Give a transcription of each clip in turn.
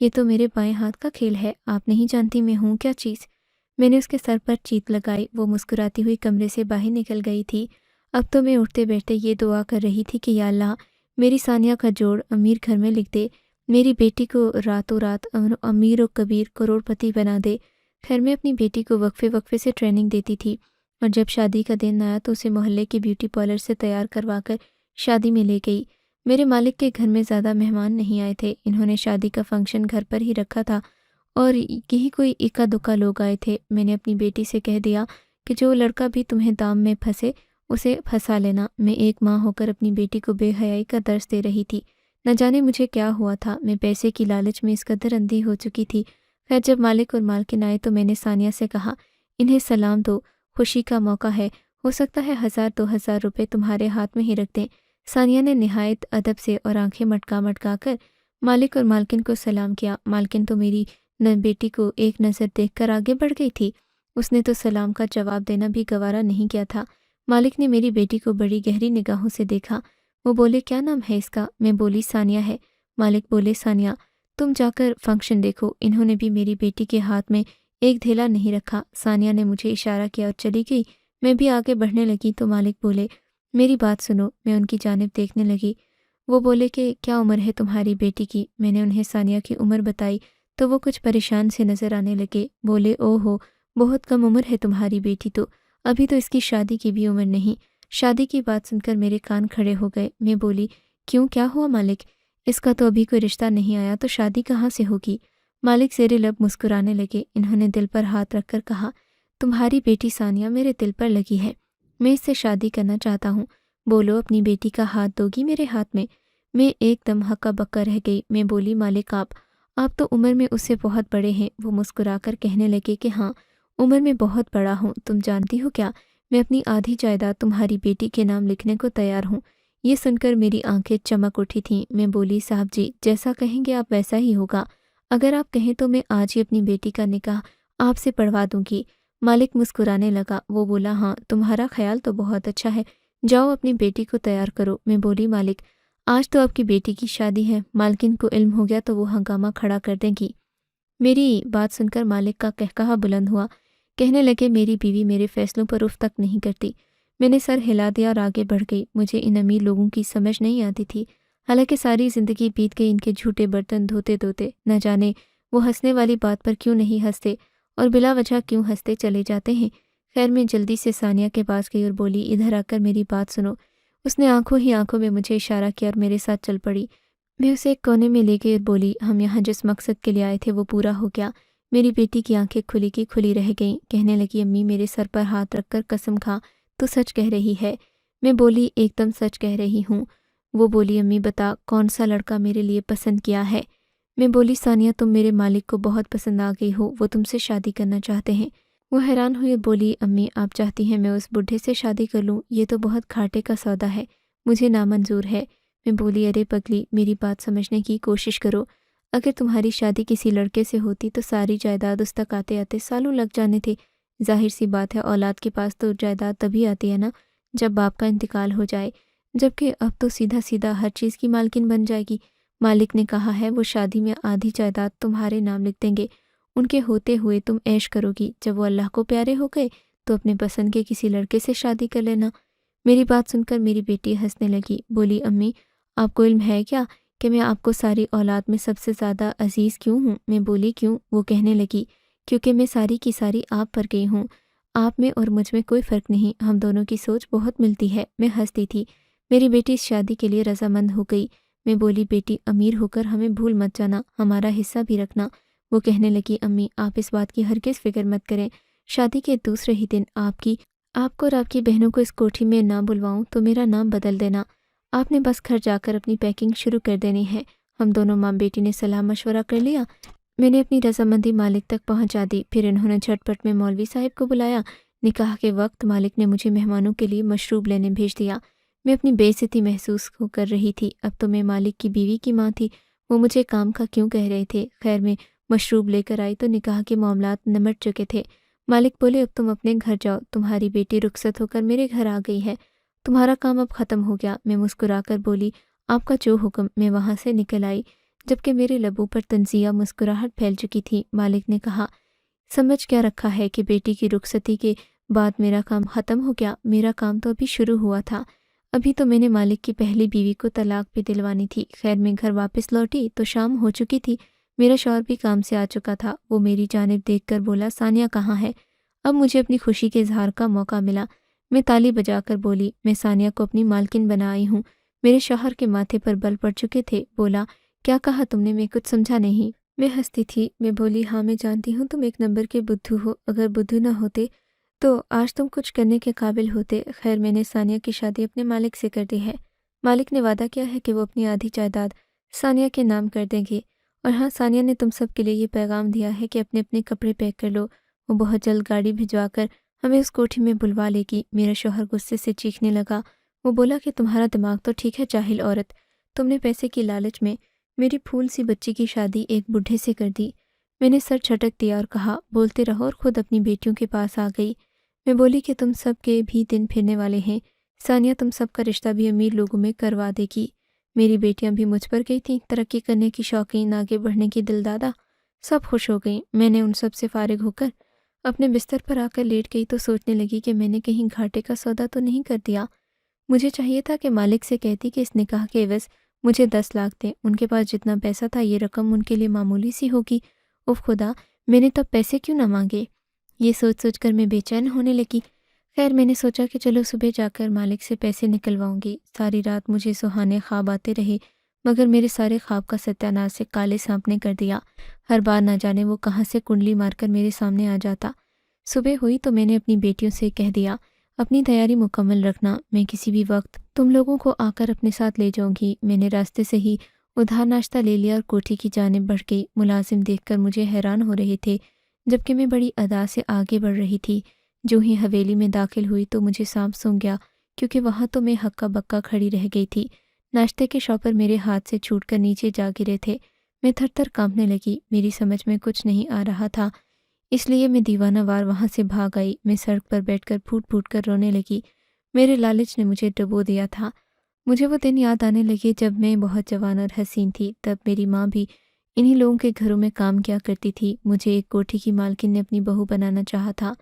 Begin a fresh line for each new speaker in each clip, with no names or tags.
یہ تو میرے بائیں ہاتھ کا کھیل ہے، آپ نہیں جانتی میں ہوں کیا چیز۔ میں نے اس کے سر پر چیت لگائی۔ وہ مسکراتی ہوئی کمرے سے باہر نکل گئی تھی۔ اب تو میں اٹھتے بیٹھتے یہ دعا کر رہی تھی کہ یا اللہ میری ثانیہ کا جوڑ امیر گھر میں لکھ دے، میری بیٹی کو راتوں رات امیر و کبیر کروڑ پتی بنا دے۔ خیر میں اپنی بیٹی کو وقفے وقفے سے ٹریننگ دیتی تھی، اور جب شادی کا دن آیا تو اسے محلے کے بیوٹی پارلر سے تیار کروا کر شادی میں لے گئی۔ میرے مالک کے گھر میں زیادہ مہمان نہیں آئے تھے، انہوں نے شادی کا فنکشن گھر پر ہی رکھا تھا اور یہی کوئی اکا دکا لوگ آئے تھے۔ میں نے اپنی بیٹی سے کہہ دیا کہ جو لڑکا بھی تمہیں دام میں پھنسے اسے پھنسا لینا۔ میں ایک ماں ہو کر اپنی بیٹی کو بے حیائی کا درس دے رہی تھی۔ نہ جانے مجھے کیا ہوا تھا، میں پیسے کی لالچ میں اس قدر اندھی ہو چکی تھی۔ خیر جب مالک اور مالکن آئے تو میں نے ثانیہ سے کہا انہیں سلام دو، خوشی کا موقع ہے، ہو سکتا ہے 1000-2000 روپے تمہارے ہاتھ میں ہی رکھ دیں۔ ثانیہ نے نہایت ادب سے اور آنکھیں مٹکا مٹکا کر مالک اور مالکن کو سلام کیا۔ مالکن تو میری بیٹی کو ایک نظر دیکھ کر آگے بڑھ گئی تھی، اس نے تو سلام کا جواب دینا بھی گوارا نہیں کیا تھا۔ مالک نے میری بیٹی کو بڑی گہری نگاہوں سے دیکھا۔ وہ بولے کیا نام ہے اس کا؟ میں بولی ثانیہ ہے۔ مالک بولے ثانیہ تم جا کر فنکشن دیکھو۔ انہوں نے بھی میری بیٹی کے ہاتھ میں ایک دھیلا نہیں رکھا۔ ثانیہ نے مجھے اشارہ کیا اور چلی گئی۔ میں بھی آگے بڑھنے لگی تو مالک بولے میری بات سنو۔ میں ان کی جانب دیکھنے لگی۔ وہ بولے کہ کیا عمر ہے تمہاری بیٹی کی؟ میں نے انہیں ثانیہ کی عمر بتائی تو وہ کچھ پریشان سے نظر آنے لگے۔ بولے او ہو بہت کم عمر ہے تمہاری بیٹی تو، ابھی تو اس کی شادی کی بھی عمر نہیں۔ شادی کی بات سن کر میرے کان کھڑے ہو گئے۔ میں بولی کیوں کیا ہوا مالک؟ اس کا تو ابھی کوئی رشتہ نہیں آیا تو شادی کہاں سے ہوگی؟ مالک زیر لب مسکرانے لگے۔ انہوں نے دل پر ہاتھ رکھ کر کہا تمہاری بیٹی ثانیہ میرے دل پر لگی ہے، میں اس سے شادی کرنا چاہتا ہوں۔ بولو اپنی بیٹی کا ہاتھ دو گی میرے ہاتھ میں؟ میں ایک دم ہکا بکا رہ گئی۔ میں بولی مالک آپ تو عمر میں اس سے بہت بڑے ہیں۔ وہ مسکرا کر کہنے لگے کہ ہاں عمر میں بہت بڑا ہوں، تم جانتی ہو کیا میں اپنی آدھی جائیداد تمہاری بیٹی کے نام لکھنے کو تیار ہوں۔ یہ سن کر میری آنکھیں چمک اٹھی تھیں۔ میں بولی صاحب جی جیسا کہیں گے آپ ویسا ہی ہوگا، اگر آپ کہیں تو میں آج ہی اپنی بیٹی کا نکاح آپ سے پڑھوا دوں گی۔ مالک مسکرانے لگا۔ وہ بولا ہاں تمہارا خیال تو بہت اچھا ہے، جاؤ اپنی بیٹی کو تیار کرو۔ میں بولی مالک آج تو آپ کی بیٹی کی شادی ہے، مالکن کو علم ہو گیا تو وہ ہنگامہ کھڑا کر دے گی۔ میری بات سن کر مالک کا قہقہہ بلند ہوا۔ کہنے لگے میری بیوی میرے فیصلوں پر اف تک نہیں کرتی۔ میں نے سر ہلا دیا اور آگے بڑھ گئی۔ مجھے ان امیر لوگوں کی سمجھ نہیں آتی تھی، حالانکہ ساری زندگی بیت گئی ان کے جھوٹے برتن دھوتے دھوتے۔ نہ جانے وہ ہنسنے والی بات پر کیوں نہیں ہنستے اور بلا وجہ کیوں ہنستے چلے جاتے ہیں۔ خیر میں جلدی سے ثانیہ کے پاس گئی اور بولی ادھر آ کر میری بات سنو۔ اس نے آنکھوں ہی آنکھوں میں مجھے اشارہ کیا اور میرے ساتھ چل پڑی۔ میں اسے ایک کونے میں لے گئی اور بولی ہم یہاں جس مقصد کے لیے آئے تھے وہ پورا ہو گیا۔ میری بیٹی کی آنکھیں کھلی کی کھلی رہ گئیں۔ کہنے لگی امی میرے سر پر ہاتھ رکھ کر قسم کھا تو سچ کہہ رہی ہے؟ میں بولی ایک دم سچ کہہ رہی ہوں۔ وہ بولی امی بتا کون سا لڑکا میرے لیے پسند کیا ہے؟ میں بولی ثانیہ تم میرے مالک کو بہت پسند آ گئی ہو، وہ تم سے شادی کرنا چاہتے ہیں۔ وہ حیران ہوئی اور بولی امی آپ چاہتی ہیں میں اس بڈھے سے شادی کر لوں؟ یہ تو بہت گھاٹے کا سودا ہے، مجھے نامنظور ہے۔ میں بولی ارے پگلی میری بات سمجھنے کی کوشش کرو، اگر تمہاری شادی کسی لڑکے سے ہوتی تو ساری جائیداد اس تک آتے آتے سالوں لگ جانے تھے۔ ظاہر سی بات ہے اولاد کے پاس تو جائیداد تبھی آتی ہے نا جب باپ کا انتقال ہو جائے، جبکہ اب تو سیدھا سیدھا ہر چیز کی مالکن بن جائے گی۔ مالک نے کہا ہے وہ شادی میں آدھی جائیداد تمہارے نام لکھ دیں گے، ان کے ہوتے ہوئے تم عیش کرو گی، جب وہ اللہ کو پیارے ہو گئے تو اپنے پسند کے کسی لڑکے سے شادی کر لینا۔ میری بات سن کر میری بیٹی ہنسنے لگی۔ بولی امی آپ کو علم ہے کیا کہ میں آپ کو ساری اولاد میں سب سے زیادہ عزیز کیوں ہوں؟ میں بولی کیوں؟ وہ کہنے لگی کیونکہ میں ساری کی ساری آپ پر گئی ہوں، آپ میں اور مجھ میں کوئی فرق نہیں، ہم دونوں کی سوچ بہت ملتی ہے۔ میں ہنستی تھی۔ میری بیٹی اس شادی کے لیے رضامند ہو گئی۔ میں بولی بیٹی امیر ہو کر ہمیں بھول مت جانا، ہمارا حصہ بھی رکھنا۔ وہ کہنے لگی امی آپ اس بات کی ہرگز فکر مت کریں، شادی کے دوسرے ہی دن آپ کو اور آپ کی بہنوں کو اس کوٹھی میں نہ بلواؤں تو میرا نام بدل دینا، آپ نے بس گھر جا کر اپنی پیکنگ شروع کر دینی ہے۔ ہم دونوں ماں بیٹی نے صلاح مشورہ کر لیا۔ میں نے اپنی رضامندی مالک تک پہنچا دی۔ پھر انہوں نے جھٹ پٹ میں مولوی صاحب کو بلایا۔ نکاح کے وقت مالک نے مجھے مہمانوں کے لیے مشروب لینے بھیج دیا۔ میں اپنی بے عزتی محسوس کر رہی تھی، اب تو میں مالک کی بیوی کی ماں تھی، وہ مجھے کام کا کیوں کہہ رہے تھے۔ خیر میں مشروب لے کر آئی تو نکاح کے معاملات نمٹ چکے تھے۔ مالک بولے اب تم اپنے گھر جاؤ، تمہاری بیٹی رخصت ہو کر میرے گھر آ گئی ہے، تمہارا کام اب ختم ہو گیا۔ میں مسکرا کر بولی آپ کا جو حکم۔ میں وہاں سے نکل آئی۔ جبکہ میرے لبوں پر طنزیہ مسکراہٹ پھیل چکی تھی۔ مالک نے کہا، سمجھ کیا رکھا ہے کہ بیٹی کی رخصتی کے بعد میرا کام ختم ہو گیا؟ میرا کام تو ابھی شروع ہوا تھا۔ ابھی تو میں نے مالک کی پہلی بیوی کو طلاق بھی دلوانی تھی۔ خیر میں گھر واپس لوٹی تو شام ہو چکی تھی۔ میرا شوہر بھی کام سے آ چکا تھا۔ وہ میری جانب دیکھ کر بولا، ثانیہ کہاں ہے؟ اب مجھے اپنی خوشی کے اظہار کا موقع ملا۔ میں تالی بجا کر بولی، میں ثانیہ کو اپنی مالکن بنا آئی ہوں۔ میرے شوہر کے ماتھے پر بل پڑ چکے تھے۔ بولا، کیا کہا تم نے؟ میں کچھ سمجھا نہیں۔ میں ہنستی تھی۔ میں بولی، ہاں میں جانتی ہوں تم ایک نمبر کے بدھو ہو۔ اگر بدھو نہ ہوتے تو آج تم کچھ کرنے کے قابل ہوتے۔ خیر میں نے ثانیہ کی شادی اپنے مالک سے کر دی ہے۔ مالک نے وعدہ کیا ہے کہ وہ اپنی آدھی جائیداد ثانیہ کے نام کر دیں گے۔ اور ہاں، ثانیہ نے تم سب کے لیے یہ پیغام دیا ہے کہ اپنے اپنے کپڑے پیک کر لو۔ وہ بہت جلد گاڑی بھجوا کر ہمیں اس کوٹھی میں بلوا لے گی۔ میرا شوہر غصے سے چیخنے لگا۔ وہ بولا کہ تمہارا دماغ تو ٹھیک ہے جاہل عورت، تم نے پیسے کی لالچ میں میری پھول سی بچی کی شادی ایک بڈھے سے کر دی۔ میں نے سر جھٹک دیا اور کہا، بولتے رہو، اور خود اپنی بیٹیوں کے پاس آ گئی۔ میں بولی کہ تم سب کے بھی دن پھرنے والے ہیں۔ ثانیہ تم سب کا رشتہ بھی امیر لوگوں میں کروا دے گی۔ میری بیٹیاں بھی مجھ پر گئی تھیں، ترقی کرنے کی شوقین، آگے بڑھنے کی دلدادہ، سب خوش ہو گئیں۔ میں نے ان سب سے فارغ ہو کر اپنے بستر پر آ کر لیٹ گئی تو سوچنے لگی کہ میں نے کہیں گھاٹے کا سودا تو نہیں کر دیا۔ مجھے چاہیے تھا کہ مالک سے کہتی کہ اس نکاح کے عوض مجھے 10 لاکھ دیں۔ ان کے پاس جتنا پیسہ تھا یہ رقم ان کے لیے معمولی سی ہوگی۔ اف خدا، میں نے تب پیسے کیوں نہ مانگے؟ یہ سوچ سوچ کر میں بے چین ہونے لگی۔ خیر میں نے سوچا کہ چلو صبح جا کر مالک سے پیسے نکلواؤں گی۔ ساری رات مجھے سہانے خواب آتے رہے، مگر میرے سارے خواب کا ستیہ ناش سے کالے سانپ نے کر دیا۔ ہر بار نہ جانے وہ کہاں سے کنڈلی مار کر میرے سامنے آ جاتا۔ صبح ہوئی تو میں نے اپنی بیٹیوں سے کہہ دیا، اپنی تیاری مکمل رکھنا، میں کسی بھی وقت تم لوگوں کو آ کر اپنے ساتھ لے جاؤں گی۔ میں نے راستے سے ہی ادھار ناشتہ لے لیا اور کوٹھی کی جانب بڑھ گئی۔ ملازم دیکھ کر مجھے حیران ہو رہے تھے، جبکہ میں بڑی ادا سے آگے بڑھ رہی تھی۔ جو ہی حویلی میں داخل ہوئی تو مجھے سانپ سونگھ گیا، کیونکہ وہاں تو میں ہکا بکا کھڑی رہ گئی تھی۔ ناشتے کے شاپر میرے ہاتھ سے چھوٹ کر نیچے جا گرے تھے۔ میں تھر تھر کانپنے لگی۔ میری سمجھ میں کچھ نہیں آ رہا تھا، اس لیے میں دیوانہ وار وہاں سے بھاگ آئی۔ میں سڑک پر بیٹھ کر پھوٹ پھوٹ کر رونے لگی۔ میرے لالچ نے مجھے ڈبو دیا تھا۔ مجھے وہ دن یاد آنے لگے جب میں بہت جوان اور حسین تھی۔ تب میری ماں بھی انہی لوگوں کے گھروں میں کام کیا کرتی تھی۔ مجھے ایک کوٹھی کی مالکن نے اپنی بہو بنانا چاہا تھا۔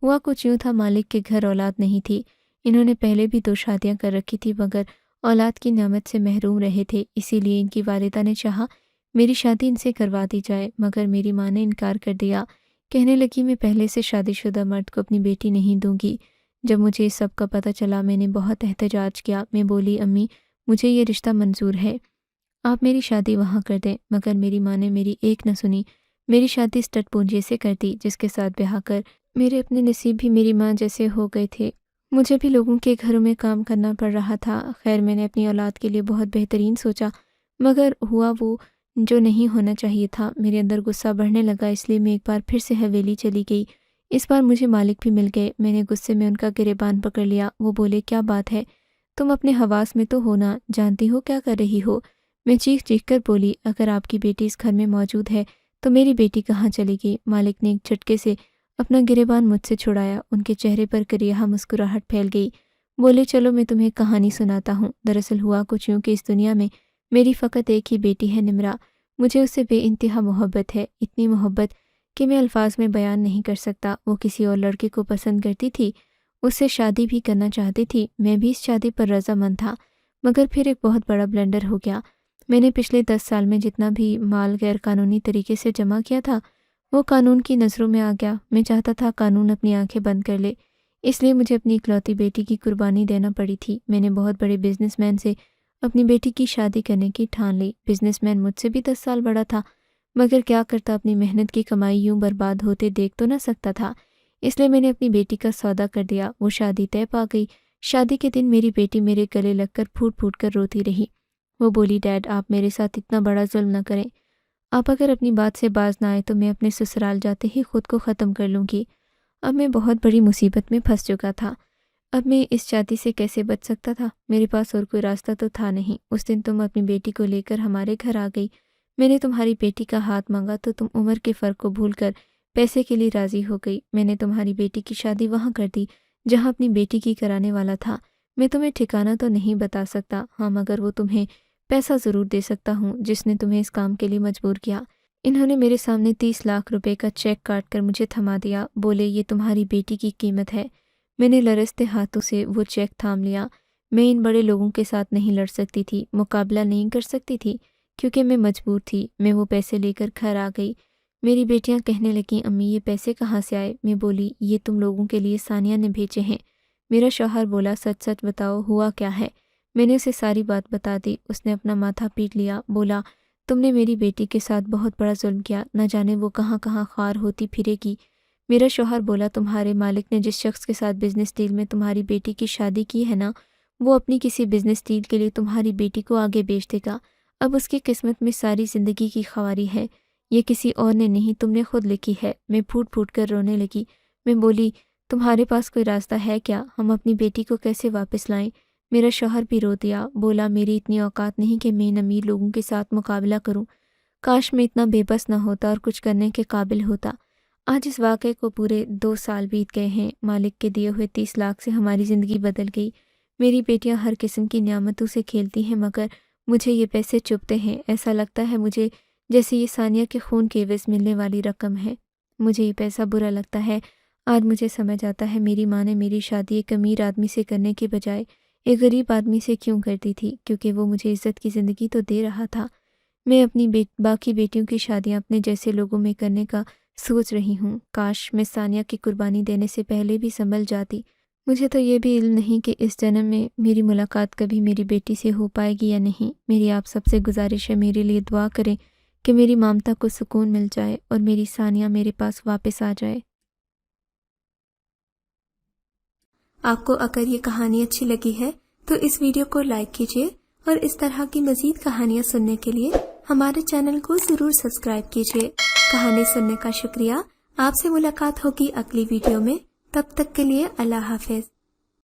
ہوا کچھ یوں تھا، مالک کے گھر اولاد نہیں تھی۔ انہوں نے پہلے بھی 2 شادیاں کر رکھی تھی، مگر اولاد کی نعمت سے محروم رہے تھے۔ اسی لیے ان کی والدہ نے چاہا میری شادی ان سے کروا دی جائے، مگر میری ماں نے انکار کر دیا۔ کہنے لگی، میں پہلے سے شادی شدہ مرد کو اپنی بیٹی نہیں دوں گی۔ جب مجھے اس سب کا پتہ چلا میں نے بہت احتجاج کیا۔ میں بولی، امی مجھے یہ رشتہ منظور ہے، آپ میری شادی وہاں کر دیں۔ مگر میری ماں نے میری ایک نہ سنی۔ میری شادی اسٹڈ پونجے سے کر دی، جس کے ساتھ بیاہ کر میرے اپنے نصیب بھی میری ماں جیسے ہو گئے تھے۔ مجھے بھی لوگوں کے گھروں میں کام کرنا پڑ رہا تھا۔ خیر میں نے اپنی اولاد کے لیے بہت بہترین سوچا، مگر ہوا وہ جو نہیں ہونا چاہیے تھا۔ میرے اندر غصہ بڑھنے لگا، اس لیے میں ایک بار پھر سے حویلی چلی گئی۔ اس بار مجھے مالک بھی مل گئے۔ میں نے غصے میں ان کا گریبان پکڑ لیا۔ وہ بولے، کیا بات ہے؟ تم اپنے حواس میں تو ہو نا، جانتی ہو کیا کر رہی ہو؟ میں چیخ چیخ کر بولی، اگر آپ کی بیٹی اس گھر میں موجود ہے تو میری بیٹی کہاں چلی گئی؟ مالک نے ایک جھٹکے سے اپنا گریبان مجھ سے چھڑایا۔ ان کے چہرے پر کریہا مسکراہٹ پھیل گئی۔ بولے، چلو میں تمہیں کہانی سناتا ہوں۔ دراصل ہوا کچھ یوں کہ اس دنیا میں میری فقط ایک ہی بیٹی ہے، نمرا۔ مجھے اس سے بے انتہا محبت ہے، اتنی محبت کہ میں الفاظ میں بیان نہیں کر سکتا۔ وہ کسی اور لڑکے کو پسند کرتی تھی، اس سے شادی بھی کرنا چاہتی تھی۔ میں بھی اس شادی پر رضامند تھا، مگر پھر ایک بہت بڑا بلنڈر ہو گیا۔ میں نے پچھلے 10 سال میں جتنا بھی مال غیر قانونی طریقے سے جمع کیا تھا وہ قانون کی نظروں میں آ گیا۔ میں چاہتا تھا قانون اپنی آنکھیں بند کر لے، اس لیے مجھے اپنی اکلوتی بیٹی کی قربانی دینا پڑی تھی۔ میں نے بہت بڑے بزنس مین سے اپنی بیٹی کی شادی کرنے کی ٹھان لی۔ بزنس مین مجھ سے بھی 10 سال بڑا تھا، مگر کیا کرتا، اپنی محنت کی کمائی یوں برباد ہوتے دیکھ تو نہ سکتا تھا، اس لیے میں نے اپنی بیٹی کا سودا کر دیا۔ وہ شادی طے پا گئی۔ شادی کے دن میری بیٹی میرے گلے لگ کر پھوٹ پھوٹ کر روتی رہی۔ وہ بولی، ڈیڈ آپ میرے ساتھ اتنا بڑا ظلم نہ کریں، آپ اگر اپنی بات سے باز نہ آئے تو میں اپنے سسرال جاتے ہی خود کو ختم کر لوں گی۔ اب میں بہت بڑی مصیبت میں پھنس چکا تھا۔ اب میں اس شادی سے کیسے بچ سکتا تھا؟ میرے پاس اور کوئی راستہ تو تھا نہیں۔ اس دن تم اپنی بیٹی کو لے کر ہمارے گھر آ گئی۔ میں نے تمہاری بیٹی کا ہاتھ مانگا تو تم عمر کے فرق کو بھول کر پیسے کے لیے راضی ہو گئی۔ میں نے تمہاری بیٹی کی شادی وہاں کر دی جہاں اپنی بیٹی کی کرانے والا تھا۔ میں تمہیں ٹھکانہ تو نہیں بتا سکتا، ہاں مگر وہ تمہیں پیسہ ضرور دے سکتا ہوں جس نے تمہیں اس کام کے لیے مجبور کیا۔ انہوں نے میرے سامنے 30 لاکھ روپے کا چیک کاٹ کر مجھے تھما دیا، بولے یہ تمہاری بیٹی کی قیمت ہے۔ میں نے لرزتے ہاتھوں سے وہ چیک تھام لیا۔ میں ان بڑے لوگوں کے ساتھ نہیں لڑ سکتی تھی، مقابلہ نہیں کر سکتی تھی، کیونکہ میں مجبور تھی۔ میں وہ پیسے لے کر گھر آ گئی۔ میری بیٹیاں کہنے لگیں امی یہ پیسے کہاں سے آئے؟ میں بولی یہ تم لوگوں کے لیے ثانیہ نے بھیجے ہیں۔ میرا شوہر بولا سچ سچ بتاؤ ہوا کیا ہے؟ میں نے اسے ساری بات بتا دی۔ اس نے اپنا ماتھا پیٹ لیا، بولا تم نے میری بیٹی کے ساتھ بہت بڑا ظلم کیا، نہ جانے وہ کہاں کہاں خوار ہوتی پھرے گی۔ میرا شوہر بولا تمہارے مالک نے جس شخص کے ساتھ بزنس ڈیل میں تمہاری بیٹی کی شادی کی ہے نا، وہ اپنی کسی بزنس ڈیل کے لیے تمہاری بیٹی کو آگے بیچ دے گا۔ اب اس کی قسمت میں ساری زندگی کی خواری ہے، یہ کسی اور نے نہیں تم نے خود لکھی ہے۔ میں پھوٹ پھوٹ کر رونے لگی۔ میں بولی تمہارے پاس کوئی راستہ ہے کیا؟ ہم اپنی بیٹی کو کیسے واپس لائیں؟ میرا شوہر بھی رو دیا، بولا میری اتنی اوقات نہیں کہ میں ان امیر لوگوں کے ساتھ مقابلہ کروں۔ کاش میں اتنا بے بس نہ ہوتا اور کچھ کرنے کے قابل ہوتا۔ آج اس واقعے کو پورے 2 سال بیت گئے ہیں۔ مالک کے دیے ہوئے 30 لاکھ سے ہماری زندگی بدل گئی۔ میری بیٹیاں ہر قسم کی نعمتوں سے کھیلتی ہیں، مگر مجھے یہ پیسے چبھتے ہیں۔ ایسا لگتا ہے مجھے جیسے یہ ثانیہ کے خون کے عوض ملنے والی رقم ہے۔ مجھے یہ پیسہ برا لگتا ہے۔ آج مجھے سمجھ آتا ہے میری ماں نے میری شادی ایک امیر آدمی سے کرنے کے بجائے ایک غریب آدمی سے کیوں کرتی تھی، کیونکہ وہ مجھے عزت کی زندگی تو دے رہا تھا۔ میں اپنی باقی بیٹیوں کی شادیاں اپنے جیسے لوگوں میں کرنے کا سوچ رہی ہوں۔ کاش میں ثانیہ کی قربانی دینے سے پہلے بھی سنبھل جاتی۔ مجھے تو یہ بھی علم نہیں کہ اس جنم میں میری ملاقات کبھی میری بیٹی سے ہو پائے گی یا نہیں۔ میری آپ سب سے گزارش ہے میرے لیے دعا کریں کہ میری مامتا کو سکون مل جائے اور میری ثانیہ میرے پاس واپس آ جائے۔
آپ کو اگر یہ کہانی اچھی لگی ہے تو اس ویڈیو کو لائک کیجیے اور اس طرح کی مزید کہانیاں سننے کے لیے ہمارے چینل کو ضرور سبسکرائب کیجیے۔ کہانی سننے کا شکریہ۔ آپ سے ملاقات ہوگی اگلی ویڈیو میں، تب تک کے لیے اللہ حافظ۔